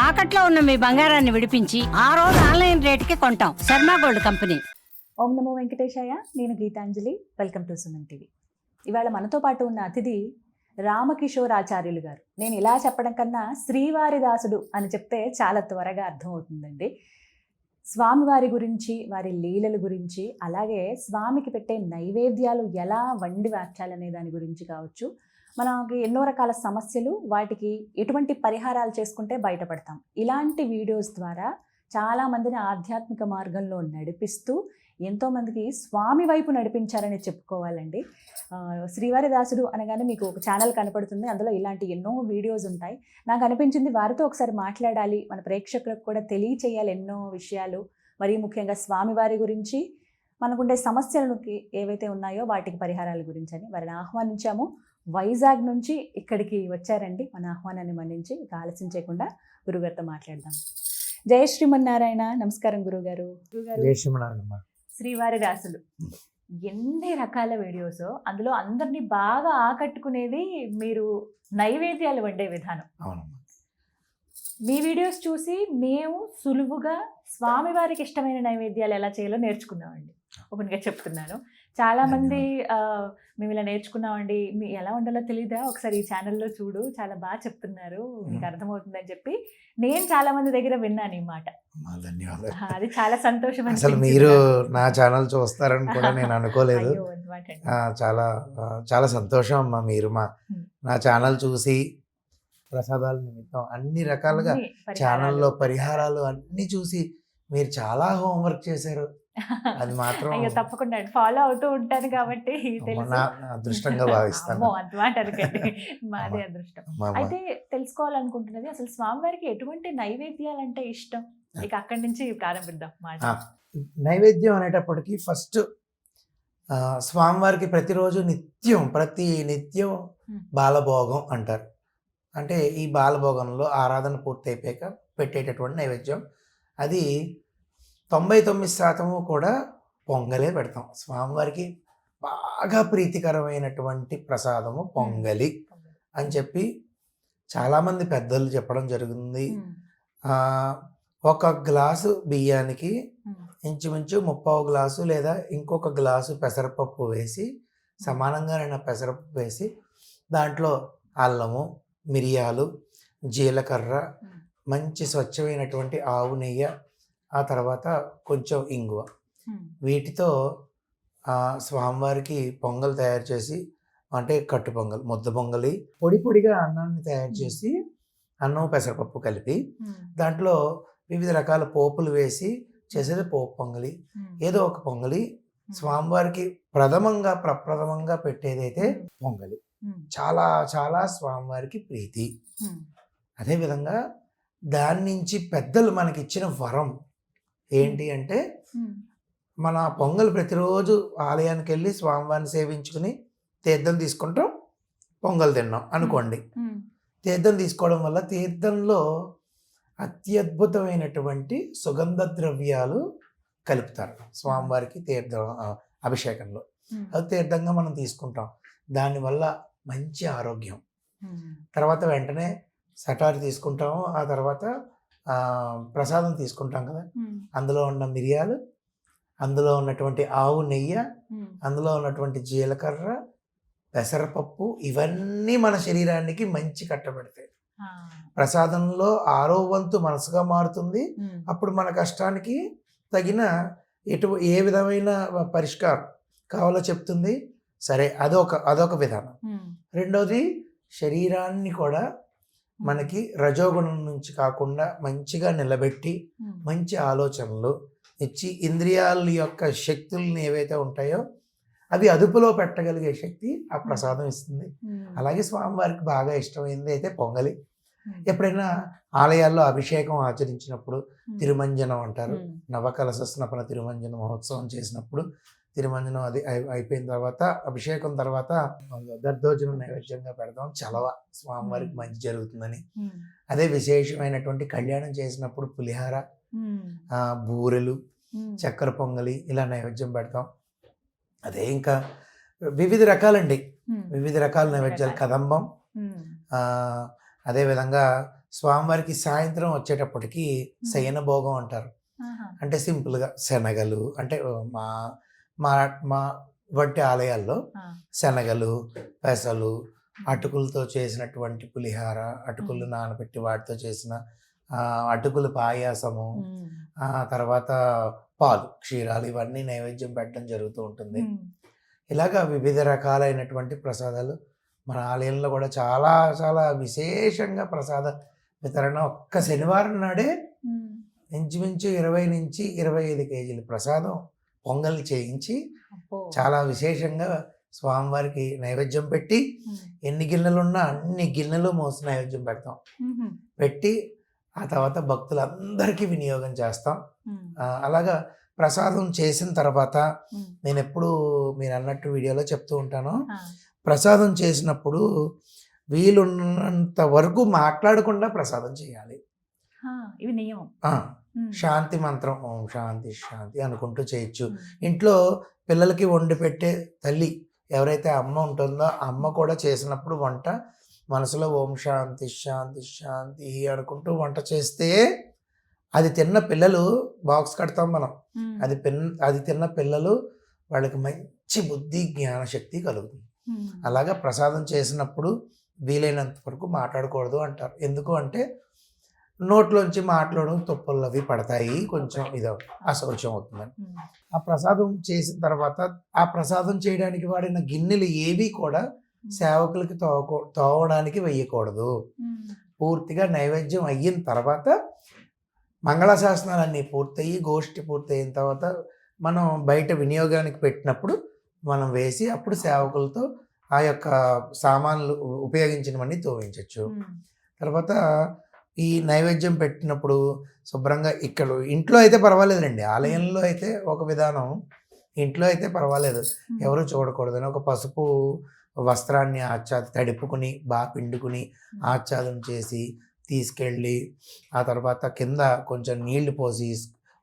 తాకట్లో ఉన్న మీ బంగారాన్ని విడిపించి ఆ రోజు ఆన్లైన్ రేటుకి కొంటాం. Sharma gold company. ఓం నమో వెంకటేశాయ. నేను Geetanjali. Welcome to Suman TV. ఇవాళ మనతో పాటు ఉన్న అతిథి రామకిషోర్ ఆచార్యులు గారు. నేను ఇలా చెప్పడం కన్నా శ్రీవారి దాసుడు అని చెప్తే చాలా త్వరగా అర్థమవుతుందండి. స్వామివారి గురించి, వారి లీలల గురించి, అలాగే స్వామికి పెట్టే నైవేద్యాలు ఎలా వండి వార్చాలనే దాని గురించి కావచ్చు, మనకి ఎన్నో రకాల సమస్యలు, వాటికి ఎటువంటి పరిహారాలు చేసుకుంటే బయటపడతాం. ఇలాంటి వీడియోస్ ద్వారా చాలామందిని ఆధ్యాత్మిక మార్గంలో నడిపిస్తూ ఎంతోమందికి స్వామి వైపు నడిపించారని చెప్పుకోవాలండి. శ్రీవారి దాసుడు అనగానే మీకు ఒక ఛానల్ కనపడుతుంది, అందులో ఇలాంటి ఎన్నో వీడియోస్ ఉంటాయి. నాకు అనిపించింది వారితో ఒకసారి మాట్లాడాలి, మన ప్రేక్షకులకు కూడా తెలియచేయాలి ఎన్నో విషయాలు, మరీ ముఖ్యంగా స్వామివారి గురించి, మనకుండే సమస్యలకి ఏవైతే ఉన్నాయో వాటికి పరిహారాల గురించి అని వారిని ఆహ్వానించాము. వైజాగ్ నుంచి ఇక్కడికి వచ్చారండి. మన ఆహ్వానాన్ని మన్నించి ఇక ఆలస్యం చేయకుండా గురుగారితో మాట్లాడదాం. జయ శ్రీమన్నారాయణ. నమస్కారం గురుగారు. శ్రీవారి దాసులు ఎన్ని రకాల వీడియోస్, అందులో అందరినీ బాగా ఆకట్టుకునేది మీరు నైవేద్యాలు వండే విధానం. మీ వీడియోస్ చూసి మేము సులువుగా స్వామివారికి ఇష్టమైన నైవేద్యాలు ఎలా చేయాలో నేర్చుకున్నామండి. ఓపెన్గా చెప్తున్నాను. చాలామంది మేము ఇలా నేర్చుకున్నామండి, మీ ఎలా వండాలో తెలీదా, ఒకసారి ఈ ఛానల్లో చూడు, చాలా బాగా చెప్తున్నారు, మీకు అర్థమవుతుందని చెప్పి నేను చాలా మంది దగ్గర విన్నాను ఈ మాట. ధన్యవాదాలు. అది చాలా సంతోషం. అసలు మీరు నా ఛానల్ చూస్తారని కూడా నేను అనుకోలేదు. చాలా చాలా సంతోషం అమ్మా. మీరు నా ఛానల్ చూసి ప్రసాదాల నిమిత్తం అన్ని రకాలుగా ఛానల్లో పరిహారాలు అన్ని చూసి మీరు చాలా హోంవర్క్ చేశారు. అది మాత్రం తప్పకుండా ఫాలో అవుతూ ఉంటాను కాబట్టి నా అదృష్టంగా భావిస్తాను. మాదే అదృష్టం. అయితే తెలుసుకోవాలనుకుంటున్నది, అసలు స్వామివారికి ఎటువంటి నైవేద్యాలు అంటే ఇష్టం? ఇక అక్కడి నుంచి ప్రారంభిద్దాం. నైవేద్యం అనేటప్పటికి ఫస్ట్ స్వామివారికి ప్రతిరోజు ప్రతి నిత్యం బాలభోగం అంటారు. అంటే ఈ బాలభోగంలో ఆరాధన పూర్తి అయిపోయాక పెట్టేటటువంటి నైవేద్యం, అది 99% కూడా పొంగలే పెడతాం. స్వామివారికి బాగా ప్రీతికరమైనటువంటి ప్రసాదము పొంగలి అని చెప్పి చాలామంది పెద్దలు చెప్పడం జరిగింది. ఒక గ్లాసు బియ్యానికి ఇంచుమించు 30 గ్లాసు లేదా ఇంకొక గ్లాసు పెసరపప్పు వేసి, సమానంగా పెసరపప్పు వేసి, దాంట్లో అల్లము, మిరియాలు, జీలకర్ర, మంచి స్వచ్ఛమైనటువంటి ఆవు నెయ్యి, ఆ తర్వాత కొంచెం ఇంగువ, వీటితో స్వామివారికి పొంగల్ తయారు చేసి, అంటే కట్టు పొంగల్, ముద్ద పొంగలి, పొడిగా అన్నాన్ని తయారు చేసి, అన్నం పెసరపప్పు కలిపి దాంట్లో వివిధ రకాల పోపులు వేసి చేసేది పోపు పొంగలి. ఏదో ఒక పొంగలి స్వామివారికి ప్రప్రథమంగా పెట్టేదైతే పొంగలి చాలా చాలా స్వామివారికి ప్రీతి. అదేవిధంగా దాని నుంచి పెద్దలు మనకి ఇచ్చిన వరం ఏంటి అంటే, మన పొంగల్ ప్రతిరోజు ఆలయానికి వెళ్ళి స్వామివారిని సేవించుకుని తీర్థం తీసుకుంటాం, పొంగల్ తిన్నాం అనుకోండి. తీర్థం తీసుకోవడం వల్ల తీర్థంలో అత్యద్భుతమైనటువంటి సుగంధ ద్రవ్యాలు కలుపుతారు స్వామివారికి అభిషేకంలో. అది తీర్థంగా మనం తీసుకుంటాం. దానివల్ల మంచి ఆరోగ్యం. తర్వాత వెంటనే సటారి తీసుకుంటాము, ఆ తర్వాత ప్రసాదం తీసుకుంటాం కదా, అందులో ఉన్న మిరియాలు, అందులో ఉన్నటువంటి ఆవు నెయ్యి, అందులో ఉన్నటువంటి జీలకర్ర, పెసరపప్పు, ఇవన్నీ మన శరీరానికి మంచి కట్టబెడతాయి. ప్రసాదంలో 6వ వంతు మనసుగా మారుతుంది. అప్పుడు మన కష్టానికి తగిన ఏ విధమైన పరిష్కారం కావాలో చెప్తుంది. సరే, అదొక విధానం. రెండోది, శరీరాన్ని కూడా మనకి రజోగుణం నుంచి కాకుండా మంచిగా నిలబెట్టి మంచి ఆలోచనలు ఇచ్చి, ఇంద్రియాల యొక్క శక్తుల్ని ఏవైతే ఉంటాయో అవి అదుపులో పెట్టగలిగే శక్తి ఆ ప్రసాదం ఇస్తుంది. అలాగే స్వామివారికి బాగా ఇష్టమైంది అయితే పొంగలి. ఎప్పుడైనా ఆలయాల్లో అభిషేకం ఆచరించినప్పుడు తిరుమంజనం అంటారు. నవకలశ స్నపన తిరుమంజన మహోత్సవం చేసినప్పుడు తిరుమంజనం అది అయిపోయిన తర్వాత, అభిషేకం తర్వాత దర్దోజనం నైవేద్యంగా పెడతాం. చలవ స్వామివారికి మంచి జరుగుతుందని. అదే విశేషమైనటువంటి కళ్యాణం చేసినప్పుడు పులిహార, బూరెలు, చక్కెర పొంగలి ఇలా నైవేద్యం పెడతాం. అదే ఇంకా వివిధ రకాలండి, వివిధ రకాల నైవేద్యాలు, కదంబం, అదేవిధంగా స్వామివారికి సాయంత్రం వచ్చేటప్పటికి శయన భోగం అంటారు. అంటే సింపుల్గా శనగలు అంటే మా మా మా వంటి ఆలయాల్లో శనగలు, పెసలు, అటుకులతో చేసినటువంటి పులిహార, అటుకులు నానబెట్టి వాటితో చేసిన అటుకుల పాయాసము, తర్వాత పాలు, క్షీరాలు ఇవన్నీ నైవేద్యం పెట్టడం జరుగుతూ ఉంటుంది. ఇలాగా వివిధ రకాలైనటువంటి ప్రసాదాలు మన ఆలయంలో కూడా చాలా చాలా విశేషంగా ప్రసాద వితరణ ఒక్క శనివారం నాడే ఇంచుమించు 20 నుంచి 25 కేజీల ప్రసాదం పొంగల్ చేయించి చాలా విశేషంగా స్వామివారికి నైవేద్యం పెట్టి ఎన్ని గిన్నెలు ఉన్నా అన్ని గిన్నెలు మోసి నైవేద్యం పెడతాం. పెట్టి ఆ తర్వాత భక్తులందరికీ వినియోగం చేస్తాం. అలాగా ప్రసాదం చేసిన తర్వాత నేను ఎప్పుడు మీరు అన్నట్టు వీడియోలో చెప్తూ ఉంటాను, ప్రసాదం చేసినప్పుడు వీలున్నంత వరకు మాట్లాడకుండా ప్రసాదం చేయాలి. ఇవి నియమం. శాంతి మంత్రం ఓం శాంతి శాంతి అనుకుంటూ చేయొచ్చు. ఇంట్లో పిల్లలకి వండి పెట్టే తల్లి ఎవరైతే అమ్మ ఉంటుందో అమ్మ కూడా చేసినప్పుడు వంట మనసులో ఓం శాంతి శాంతి శాంతి అనుకుంటూ వంట చేస్తే అది తిన్న పిల్లలు బాక్స్ కడతాం మనం, అది తిన్న పిల్లలు వాళ్ళకి మంచి బుద్ధి జ్ఞాన శక్తి కలుగుతుంది. అలాగా ప్రసాదం చేసినప్పుడు వీలైనంత వరకు మాట్లాడకూడదు అంటారు. ఎందుకు అంటే నోట్లోంచి మాట్లాడడం తుప్పలు అవి పడతాయి, కొంచెం ఇది అశౌచం అవుతుందని. ఆ ప్రసాదం చేసిన తర్వాత ఆ ప్రసాదం చేయడానికి వాడిన గిన్నెలు ఏవి కూడా సేవకులకి తోవడానికి వేయకూడదు. పూర్తిగా నైవేద్యం అయిన తర్వాత మంగళాశాసనాలన్నీ పూర్తయి గోష్ఠి పూర్తయిన తర్వాత మనం బయట వినియోగానికి పెట్టినప్పుడు మనం వేసి అప్పుడు సేవకులతో ఆ యొక్క సామాన్లు ఉపయోగించినవన్నీ తోవించవచ్చు. తర్వాత ఈ నైవేద్యం పెట్టినప్పుడు శుభ్రంగా ఇక్కడ ఇంట్లో అయితే పర్వాలేదండి, ఆలయంలో అయితే ఒక విధానం, ఇంట్లో అయితే పర్వాలేదు ఎవరు చూడకూడదని ఒక పసుపు వస్త్రాన్ని తడుపుకుని బాగా పిండుకుని ఆచ్ఛాదనం చేసి తీసుకెళ్ళి ఆ తర్వాత కింద కొంచెం నీళ్లు పోసి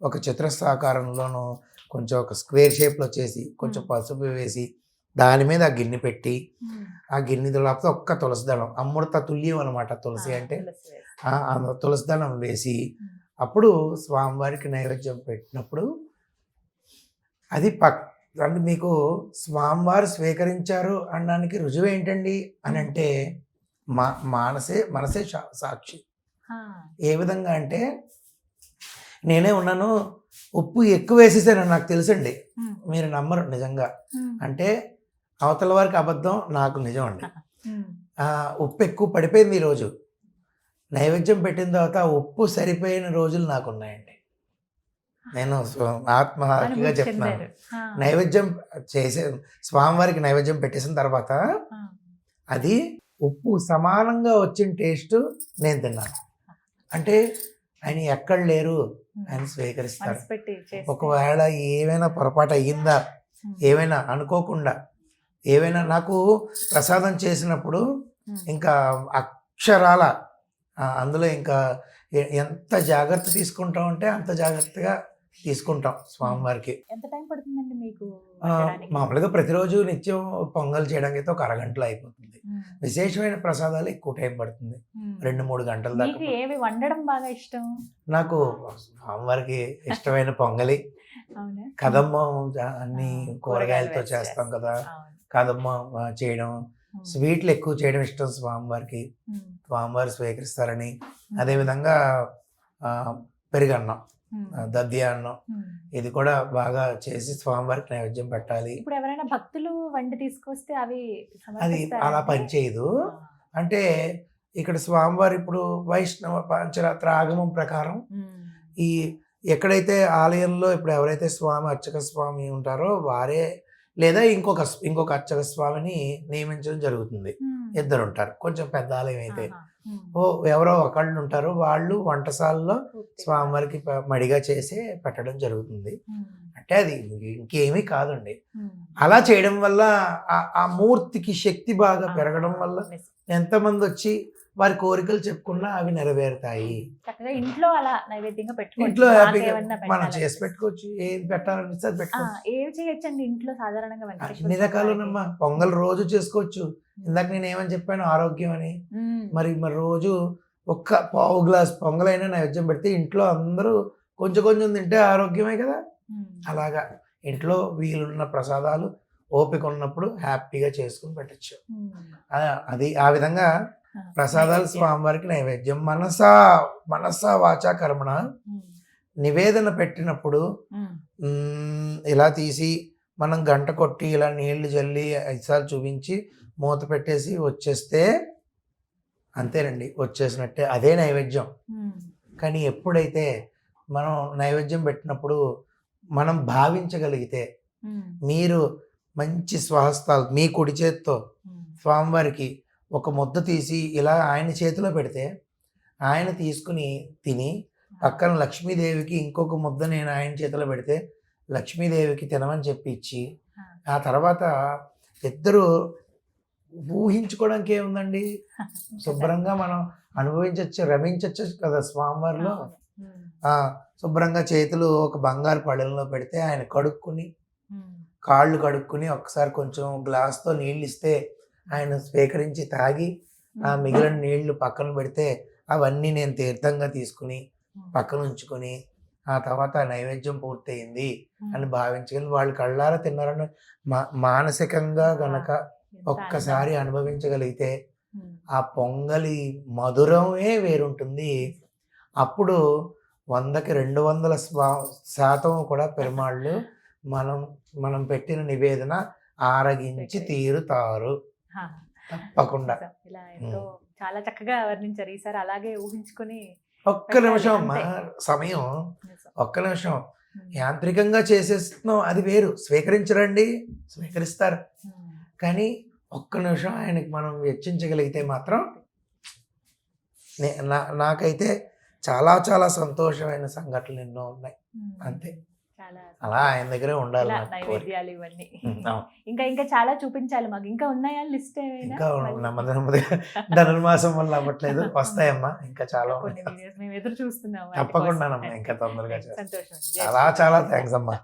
ఒక చతురస్రాకారంలోనూ కొంచెం ఒక స్క్వేర్ షేప్లో చేసి కొంచెం పసుపు వేసి దాని మీద ఆ గిన్నె పెట్టి ఆ గిన్నె లోపల ఒక్క తులసి దళం, అమృత తుల్యం అనమాట తులసి అంటే, తులసి దళం వేసి అప్పుడు స్వామివారికి నైవేద్యం పెట్టినప్పుడు అది అంటే మీకు స్వామివారు స్వీకరించారు అనడానికి రుజువు ఏంటండి అని అంటే మనసే సాక్షి. ఏ విధంగా అంటే నేనే ఉన్నాను, ఉప్పు ఎక్కువ వేసేసాను నాకు తెలుసండి, మీరు నమ్మరు నిజంగా. అంటే అవతల వారికి అబద్ధం, నాకు నిజం అండి. ఉప్పు ఎక్కువ పడిపోయింది ఈరోజు, నైవేద్యం పెట్టిన తర్వాత ఉప్పు సరిపోయిన రోజులు నాకు ఉన్నాయండి. నేను ఆత్మహత్యగా చెప్తున్నాను. నైవేద్యం స్వామివారికి నైవేద్యం పెట్టేసిన తర్వాత అది ఉప్పు సమానంగా వచ్చిన టేస్ట్ నేను తిన్నాను. అంటే ఆయన ఎక్కడ లేరు, ఆయన స్వీకరిస్తారు. ఒకవేళ ఏమైనా పొరపాటు అయ్యిందా, ఏమైనా అనుకోకుండా ఏవైనా నాకు ప్రసాదం చేసినప్పుడు ఇంకా అక్షరాల అందులో ఇంకా ఎంత జాగ్రత్త తీసుకుంటాం అంటే అంత జాగ్రత్తగా తీసుకుంటాం స్వామివారికి. ఎంత టైం పడుతుందండి మీకు? మామూలుగా ప్రతిరోజు నిత్యం పొంగల్ చేయడానికి అయితే ఒక అరగంటలో అయిపోతుంది. విశేషమైన ప్రసాదాలు ఎక్కువ టైం పడుతుంది, 2-3 గంటల దాకా. ఏవి వండడం బాగా ఇష్టం? నాకు స్వామివారికి ఇష్టమైన పొంగలి, కదమ్మ అన్ని కూరగాయలతో చేస్తాం కదా, కదమ్మ చేయడం, స్వీట్లు ఎక్కువ చేయడం ఇష్టం స్వామివారికి, స్వామివారు స్వీకరిస్తారని. అదేవిధంగా పెరుగన్నం, దద్య అన్నం, ఇది కూడా బాగా చేసి స్వామివారికి నైవేద్యం పెట్టాలి. ఇప్పుడు ఎవరైనా భక్తులు వండి తీసుకొస్తే అవి అది అలా పనిచేయదు. అంటే ఇక్కడ స్వామివారు ఇప్పుడు వైష్ణవ పంచరాత్ర ఆగమం ప్రకారం ఈ ఎక్కడైతే ఆలయంలో ఇప్పుడు ఎవరైతే స్వామి అర్చక స్వామి ఉంటారో వారే లేదా ఇంకొక అర్చక స్వామిని నియమించడం జరుగుతుంది. 2 ఉంటారు. కొంచెం పెద్ద ఆలయం అయితే ఎవరో ఒకళ్ళు ఉంటారు, వాళ్ళు వంటశాలలో స్వామివారికి మడిగా చేసి పెట్టడం జరుగుతుంది. అంటే అది ఇంకేమీ కాదండి. అలా చేయడం వల్ల ఆ మూర్తికి శక్తి బాగా పెరగడం వల్ల ఎంతమంది వచ్చి వారి కోరికలు చెప్పుకున్నా అవి నెరవేరుతాయి. ఇంట్లో అలా నైవేద్యంగా పెట్టుకోవచ్చు, ఇంట్లో హ్యాపీగా మనం చేసి పెట్టుకోవచ్చు. ఏం పెట్టాలనిపిస్తే అది పెట్టుకోవచ్చు. ఏం చేయొచ్చండి ఇంట్లో సాధారణంగా? అన్ని రకాలున్నమ్మా. పొంగల్ రోజు చేసుకోవచ్చు. ఇందాక నేను ఏమని చెప్పాను, ఆరోగ్యం అని. మరి రోజు ఒక్క పావు గ్లాస్ పొంగలైనా నైవేద్యం పెడితే ఇంట్లో అందరూ కొంచెం కొంచెం తింటే ఆరోగ్యమే కదా. అలాగా ఇంట్లో వీలున్న ప్రసాదాలు ఓపిక ఉన్నప్పుడు హ్యాపీగా చేసుకుని పెట్టచ్చు. అది ఆ విధంగా ప్రసాదాలు స్వామివారికి నైవేద్యం. మనసా వాచా కర్మణ నివేదన పెట్టినప్పుడు ఇలా తీసి మనం గంట కొట్టి ఇలా నీళ్లు జల్లి 5 సార్లు చూపించి మూత పెట్టేసి వచ్చేస్తే అంతేనండి, వచ్చేసినట్టే, అదే నైవేద్యం. కానీ ఎప్పుడైతే మనం నైవేద్యం పెట్టినప్పుడు మనం భావించగలిగితే, మీరు మంచి స్వహస్తాలు మీ కుడి చేత్తో స్వామివారికి ఒక ముద్ద తీసి ఇలా ఆయన చేతిలో పెడితే ఆయన తీసుకుని తిని, పక్కన లక్ష్మీదేవికి ఇంకొక ముద్ద నేను ఆయన చేతిలో పెడితే లక్ష్మీదేవికి తినమని చెప్పి ఇచ్చి, ఆ తర్వాత ఇద్దరు ఊహించుకోవడానికి ఏముందండి, శుభ్రంగా మనం అనుభవించవచ్చు, రమించవచ్చు కదా స్వామివారిలో. శుభ్రంగా చేతులు ఒక బంగారు పళ్ళెంలో పెడితే ఆయన కడుక్కుని కాళ్ళు కడుక్కుని ఒకసారి కొంచెం గ్లాస్తో నీళ్ళు ఇస్తే ఆయన స్వీకరించి తాగి ఆ మిగిలిన నీళ్లు పక్కన పెడితే అవన్నీ నేను తీర్థంగా తీసుకుని పక్కన ఉంచుకొని ఆ తర్వాత నైవేద్యం పూర్తయింది అని భావించగలి వాళ్ళు కళ్ళారా తిన్నారని మానసికంగా గనక ఒక్కసారి అనుభవించగలిగితే ఆ పొంగలి మధురమే వేరుంటుంది. అప్పుడు 100కి 200% కూడా పెరుమాళ్ళు మనం పెట్టిన నివేదన ఆరగించి తీరుతారు తప్పకుండా. ఇలా ఎంతో చాలా చక్కగా వర్ణించారు. ఈసారి అలాగే ఊహించుకొని ఒక్క నిమిషం సమయం, ఒక్క నిమిషం యాంత్రికంగా చేసేస్తున్నాం అది వేరు. స్వీకరించరండి, స్వీకరిస్తారు, కానీ ఒక్క నిమిషం ఆయనకి మనం వెచ్చించగలిగితే మాత్రం నాకైతే చాలా చాలా సంతోషమైన సంఘటనలు ఎన్నో ఉన్నాయి. అంతే, అలా ఆయన దగ్గరే ఉండాలి నైవేద్యాలు ఇవన్నీ. ఇంకా ఇంకా చాలా చూపించాలి మాకు. ఇంకా ఉన్నాయా లిస్ట్? ఇంకా ధనుర్మాసం వల్ల అవ్వట్లేదు, వస్తాయమ్మా ఇంకా చాలా. మేము ఎదురు చూస్తున్నాం. తప్పకుండా ఇంకా తొందరగా. చాలా చాలా థ్యాంక్స్ అమ్మా.